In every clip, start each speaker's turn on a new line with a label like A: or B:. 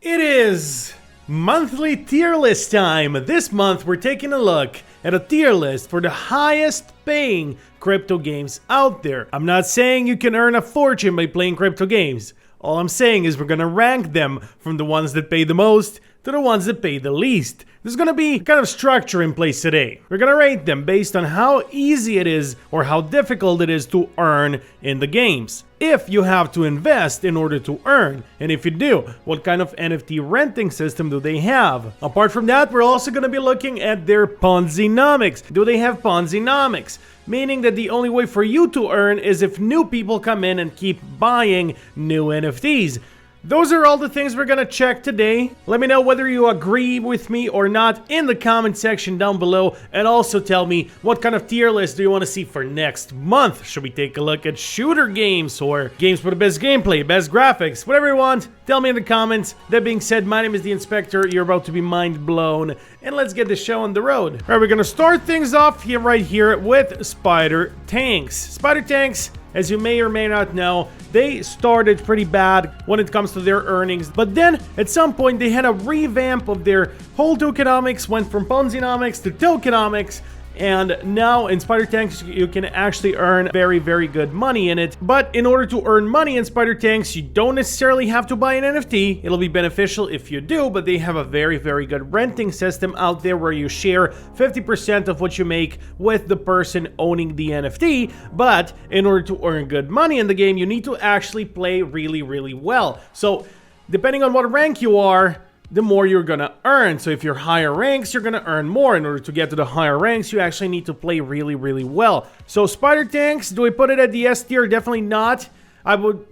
A: It is monthly tier list time. This month we're taking a look at a tier list for the highest paying crypto games out there. I'm not saying you can earn a fortune by playing crypto games. All I'm saying is we're gonna rank them from the ones that pay the most to the ones that pay the least. There's gonna be kind of structure in place today. We're gonna rate them based on how easy it is or how difficult it is to earn in the games. If you have to invest in order to earn, and if you do, what kind of NFT renting system do they have? Apart from that, we're also gonna be looking at their Ponzi-nomics. Do they have Ponzi-nomics? Meaning that the only way for you to earn is if new people come in and keep buying new NFTs. Those are all the things we're gonna check today. Let me know whether you agree with me or not in the comment section down below, and also tell me what kind of tier list do you want to see for next month. Should we take a look at shooter games or games with the best gameplay, best graphics, whatever you want, tell me in the comments. That being said, my name is the Inspector, you're about to be mind blown, and let's get the show on the road. Alright, we're gonna start things off here right here with Spider Tanks. Spider Tanks, as you may or may not know, they started pretty bad when it comes to their earnings, but then at some point they had a revamp of their whole tokenomics, went from Ponzi-nomics to tokenomics, and now in Spider Tanks you can actually earn very, very good money in it. But in order to earn money in Spider Tanks, you don't necessarily have to buy an NFT. It'll be beneficial if you do, but they have a very, very good renting system out there where you share 50% of what you make with the person owning the NFT. But in order to earn good money in the game, you need to actually play really, really well. So depending on what rank you are, the more you're gonna earn. So if you're higher ranks, you're gonna earn more. In order to get to the higher ranks, you actually need to play really, really well. So Spider Tanks, do I put it at the S tier? Definitely not.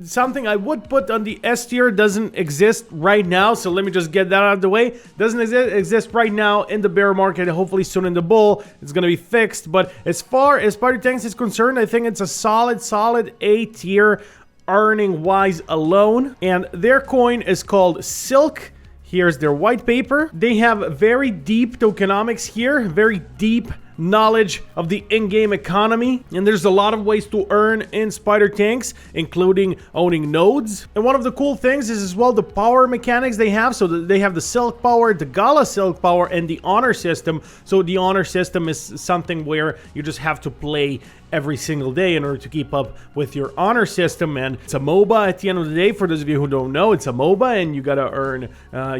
A: Something I would put on the S tier doesn't exist right now, so let me just get that out of the way. Doesn't exist right now in the bear market. Hopefully soon in the bull it's gonna be fixed. But as far as Spider Tanks is concerned, I think it's a solid A tier earning wise alone. And their coin is called Silk. Here's their white paper. They have very deep tokenomics here, very deep knowledge of the in-game economy, and there's a lot of ways to earn in Spider Tanks, including owning nodes. And one of the cool things is as well the power mechanics they have. So they have the Silk Power, the Gala Silk Power, and the Honor System. So the Honor System is something where you just have to play every single day in order to keep up with your honor system, and it's a MOBA at the end of the day. For those of you who don't know, it's a MOBA, and you gotta earn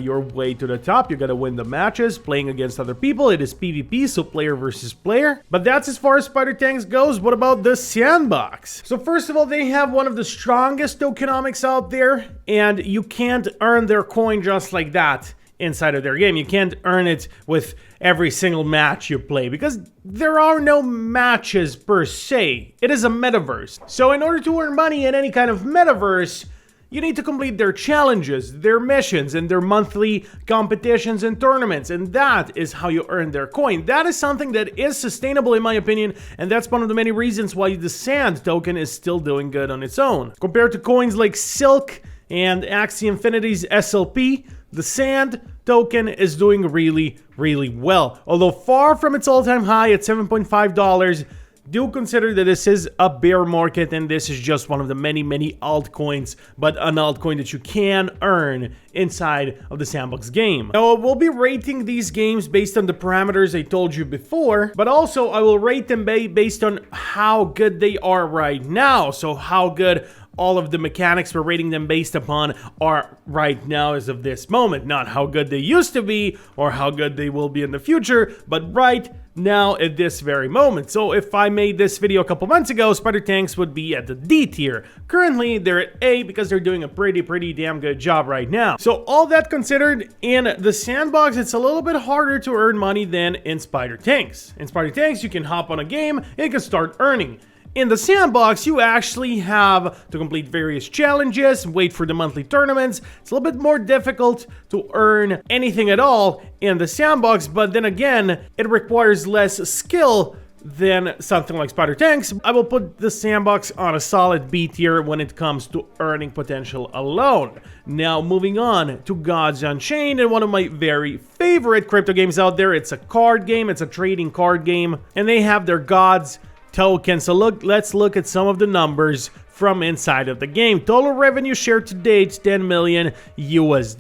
A: your way to the top. You gotta win the matches playing against other people. It is PvP, so player versus player. But that's as far as Spider Tanks goes. What about the Sandbox? So first of all, they have one of the strongest tokenomics out there, and you can't earn their coin just like that inside of their game. You can't earn it with every single match you play because there are no matches per se. It is a metaverse. So in order to earn money in any kind of metaverse, you need to complete their challenges, their missions, and their monthly competitions and tournaments, and that is how you earn their coin. That is something that is sustainable in my opinion, and that's one of the many reasons why the Sand token is still doing good on its own. Compared to coins like Silk and Axie Infinity's SLP, the Sand token is doing really, really well. Although far from its all-time high at $7.5, do consider that this is a bear market and this is just one of the many, many altcoins, but an altcoin that you can earn inside of the Sandbox game. Now, we'll be rating these games based on the parameters I told you before, but also I will rate them based on how good they are right now. So how good all of the mechanics we're rating them based upon are right now as of this moment. Not how good they used to be or how good they will be in the future, but right now at this very moment. So if I made this video a couple months ago, Spider Tanks would be at the D tier. Currently, they're at A because they're doing a pretty damn good job right now. So all that considered, in the Sandbox, it's a little bit harder to earn money than in Spider Tanks. In Spider Tanks, you can hop on a game and you can start earning. In the Sandbox, you actually have to complete various challenges, wait for the monthly tournaments. It's a little bit more difficult to earn anything at all in the Sandbox, but then again, it requires less skill than something like Spider Tanks. I will put the Sandbox on a solid B tier when it comes to earning potential alone. Now, moving on to Gods Unchained, and one of my very favorite crypto games out there. It's a card game, it's a trading card game, and they have their Gods token. So let's look at some of the numbers from inside of the game. Total revenue share to date, $10 million US,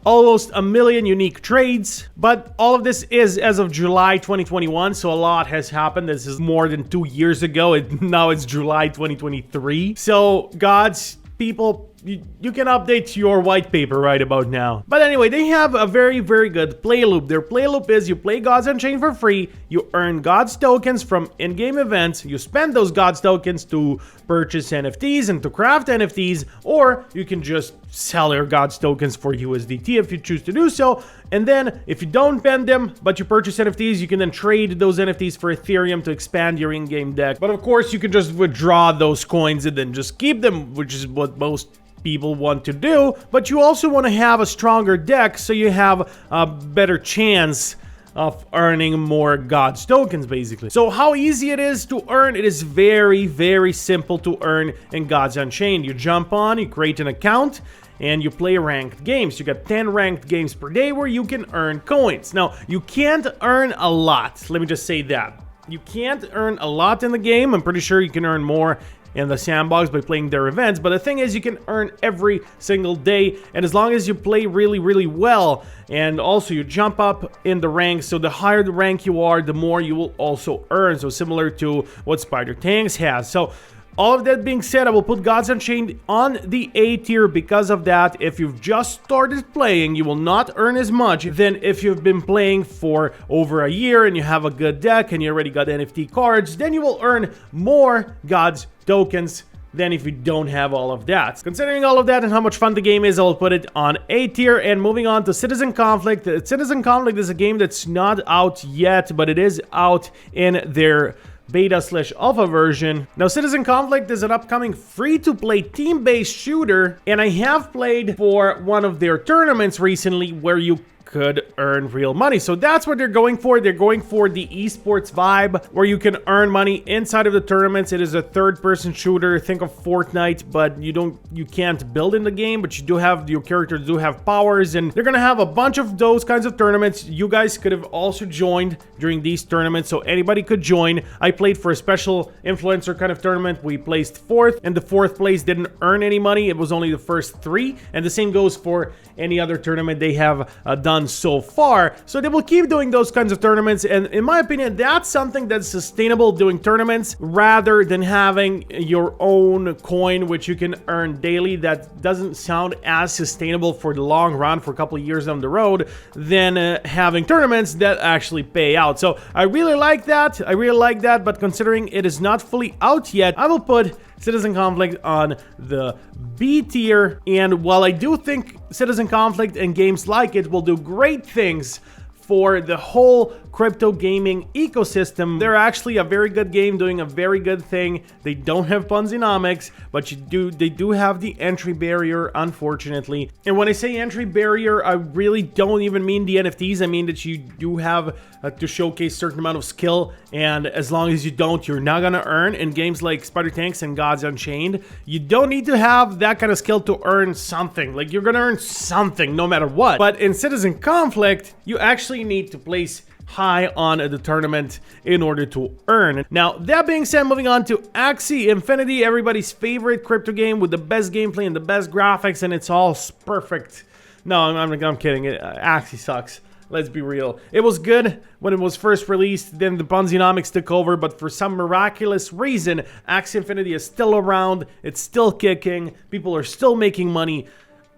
A: almost a million unique trades, but all of this is as of July 2021, so a lot has happened. This is more than 2 years ago, now it's July 2023. So, gods, people, you can update your white paper right about now. But anyway, they have a very, very good play loop. Their play loop is you play Gods Unchained for free, you earn Gods tokens from in-game events, you spend those Gods tokens to purchase NFTs and to craft NFTs, or you can just sell your Gods tokens for USDT if you choose to do so. And then if you don't spend them, but you purchase NFTs, you can then trade those NFTs for Ethereum to expand your in-game deck. But of course, you can just withdraw those coins and then just keep them, which is what most people want to do, but you also want to have a stronger deck so you have a better chance of earning more Gods tokens, basically. So how easy it is to earn? It is very, very simple to earn in Gods Unchained. You jump on, you create an account, and you play ranked games. You got 10 ranked games per day where you can earn coins. Now, you can't earn a lot. Let me just say that. You can't earn a lot in the game. I'm pretty sure you can earn more in the Sandbox by playing their events, but the thing is you can earn every single day, and as long as you play really, really well, and also you jump up in the ranks, so the higher the rank you are, the more you will also earn, so similar to what Spider Tanks has. So all of that being said, I will put Gods Unchained on the A tier because of that. If you've just started playing, you will not earn as much than if you've been playing for over a year and you have a good deck and you already got NFT cards. Then you will earn more Gods tokens than if you don't have all of that. Considering all of that and how much fun the game is, I'll put it on A tier. And moving on to Citizen Conflict. Citizen Conflict is a game that's not out yet, but it is out in their beta/alpha version. Now, Citizen Conflict is an upcoming free-to-play team-based shooter, and I have played for one of their tournaments recently where you could earn real money. So that's what they're going for. They're going for the esports vibe where you can earn money inside of the tournaments. It is a third-person shooter. Think of Fortnite, but you can't build in the game, but you do have, your characters do have powers, and they're gonna have a bunch of those kinds of tournaments. You guys could have also joined during these tournaments, so anybody could join. I played for a special influencer kind of tournament. We placed fourth, and the fourth place didn't earn any money. It was only the first three, and the same goes for any other tournament they have done so far. So they will keep doing those kinds of tournaments, and in my opinion, that's something that's sustainable, doing tournaments rather than having your own coin which you can earn daily. That doesn't sound as sustainable for the long run, for a couple of years down the road, than having tournaments that actually pay out. So I really like that. But considering it is not fully out yet, I will put Citizen Conflict on the B tier. And while I do think Citizen Conflict and games like it will do great things for the whole crypto gaming ecosystem, they're actually a very good game doing a very good thing. They don't have Ponzinomics, but they do have the entry barrier, unfortunately. And when I say entry barrier, I really don't even mean the NFTs. I mean that you do have to showcase a certain amount of skill, and as long as you don't, you're not gonna earn. In games like Spider Tanks and Gods Unchained, you don't need to have that kind of skill to earn something. Like, you're gonna earn something no matter what. But in Citizen Conflict, you actually need to place high on the tournament in order to earn. Now, that being said, moving on to Axie Infinity, everybody's favorite crypto game with the best gameplay and the best graphics, and it's all perfect. No, I'm kidding. Axie sucks. Let's be real. It was good when it was first released, then the Ponzinomics took over, but for some miraculous reason, Axie Infinity is still around, it's still kicking, people are still making money,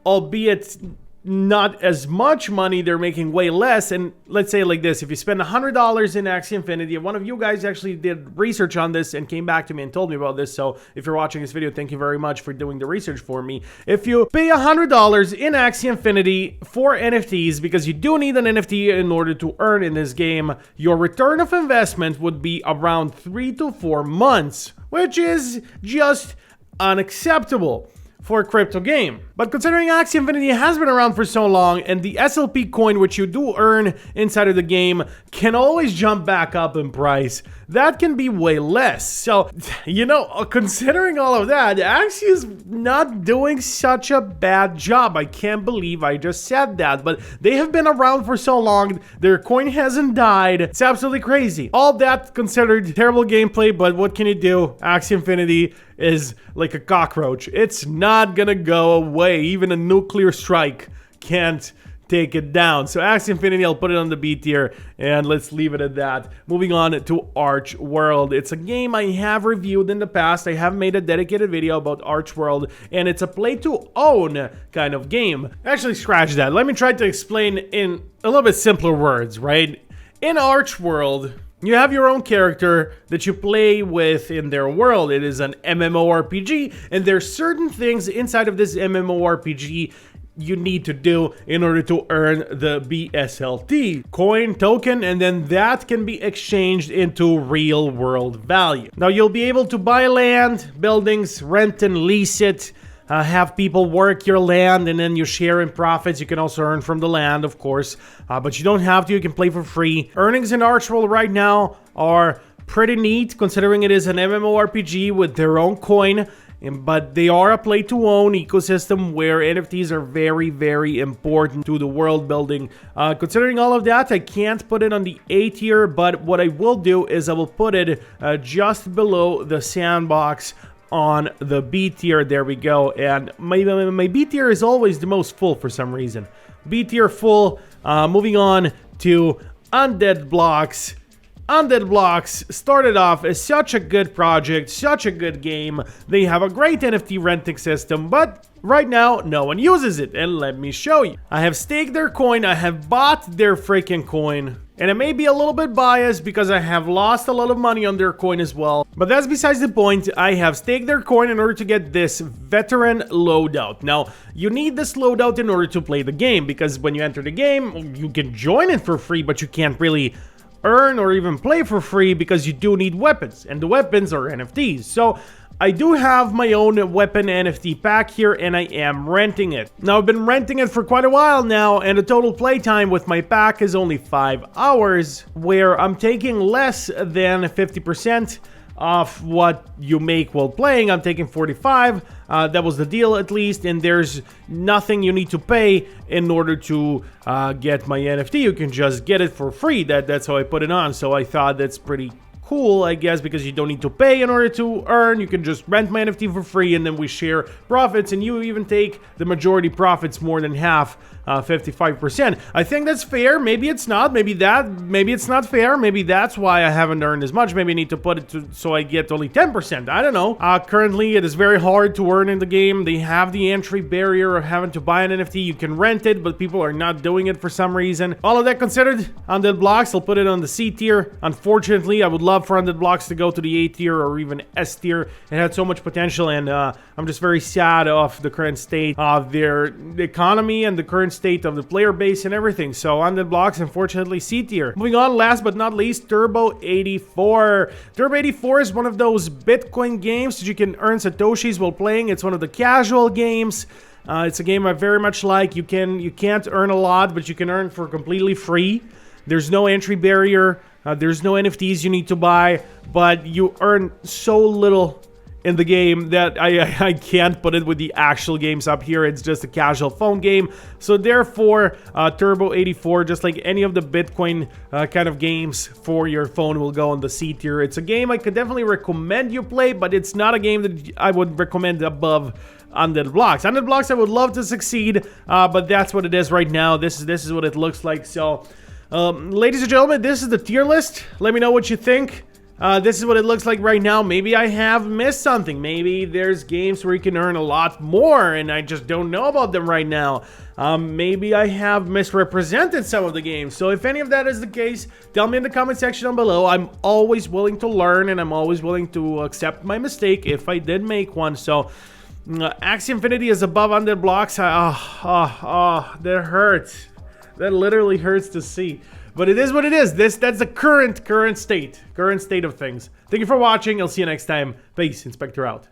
A: albeit not as much money, they're making way less. And let's say it like this, if you spend $100 in Axie Infinity, and one of you guys actually did research on this and came back to me and told me about this, so if you're watching this video, thank you very much for doing the research for me. If you pay $100 in Axie Infinity for NFTs, because you do need an NFT in order to earn in this game, your return of investment would be around 3 to 4 months, which is just unacceptable for a crypto game. But considering Axie Infinity has been around for so long, and the SLP coin which you do earn inside of the game can always jump back up in price, that can be way less. So, you know, considering all of that, Axie is not doing such a bad job. I can't believe I just said that, but they have been around for so long, their coin hasn't died. It's absolutely crazy. All that considered, terrible gameplay, but what can you do? Axie Infinity is like a cockroach. It's not gonna go away. Even a nuclear strike can't take it down. So Axie Infinity, I'll put it on the B tier, and let's leave it at that. Moving on to Archworld. It's a game I have reviewed in the past. I have made a dedicated video about Archworld, and it's a play-to-own kind of game. Actually, scratch that. Let me try to explain in a little bit simpler words, right? In Archworld, you have your own character that you play with in their world. It is an MMORPG, and there's certain things inside of this MMORPG you need to do in order to earn the BSLT coin token, and then that can be exchanged into real world value. Now you'll be able to buy land, buildings, rent and lease it, have people work your land, and then you share in profits. You can also earn from the land, of course, but you don't have to. You can play for free. Earnings in Archworld right now are pretty neat, considering it is an MMORPG with their own coin. But they are a play-to-own ecosystem where NFTs are very, very important to the world building. Considering all of that, I can't put it on the A tier, but what I will do is I will put it just below the Sandbox on the B tier. There we go. And my B tier is always the most full for some reason. B tier full. Moving on to Undead Blocks. Undead Blocks started off as such a good project, such a good game. They have a great NFT renting system, but right now, no one uses it, and let me show you. I have staked their coin, I have bought their freaking coin, and I may be a little bit biased because I have lost a lot of money on their coin as well. But that's besides the point. I have staked their coin in order to get this veteran loadout. Now, you need this loadout in order to play the game, because when you enter the game, you can join it for free, but you can't really earn or even play for free because you do need weapons, and the weapons are NFTs. So I do have my own weapon NFT pack here, and I am renting it. Now, I've been renting it for quite a while now, and the total playtime with my pack is only 5 hours, where I'm taking less than 50% of what you make while playing. I'm taking 45. That was the deal, at least, and there's nothing you need to pay in order to get my NFT. You can just get it for free. That's how I put it on. So I thought that's pretty cool, I guess, because you don't need to pay in order to earn. You can just rent my NFT for free, and then we share profits, and you even take the majority profits, more than half, 55%. I think that's fair. Maybe it's not. Maybe it's not fair. Maybe that's why I haven't earned as much. Maybe I need to put it so I get only 10%. I don't know. Currently, it is very hard to earn in the game. They have the entry barrier of having to buy an NFT. You can rent it, but people are not doing it for some reason. All of that considered, Undead Blocks, I'll put it on the C tier. Unfortunately, I would love for Undead Blocks to go to the A tier or even S tier. It had so much potential, and I'm just very sad of the current state of their economy and the current state of the player base and everything. So Undead Blocks, unfortunately, C tier. Moving on, last but not least, Turbo 84. Turbo 84 is one of those Bitcoin games that you can earn Satoshis while playing. It's one of the casual games. It's a game I very much like. You can't earn a lot, but you can earn for completely free. There's no entry barrier. There's no NFTs you need to buy, but you earn so little in the game that I can't put it with the actual games up here. It's just a casual phone game. So therefore, Turbo 84, just like any of the Bitcoin kind of games for your phone, will go on the C tier. It's a game I could definitely recommend you play, but it's not a game that I would recommend above Undead Blocks. Undead Blocks, I would love to succeed, but that's what it is right now. This is what it looks like. So ladies and gentlemen, this is the tier list. Let me know what you think. This is what it looks like right now. Maybe I have missed something. Maybe there's games where you can earn a lot more and I just don't know about them right now. Maybe I have misrepresented some of the games. So if any of that is the case, tell me in the comment section down below. I'm always willing to learn, and I'm always willing to accept my mistake if I did make one. So Axie Infinity is above Undead Blocks. That hurts. That literally hurts to see. But it is what it is. That's the current state of things. Thank you for watching. I'll see you next time. Peace. Inspector out.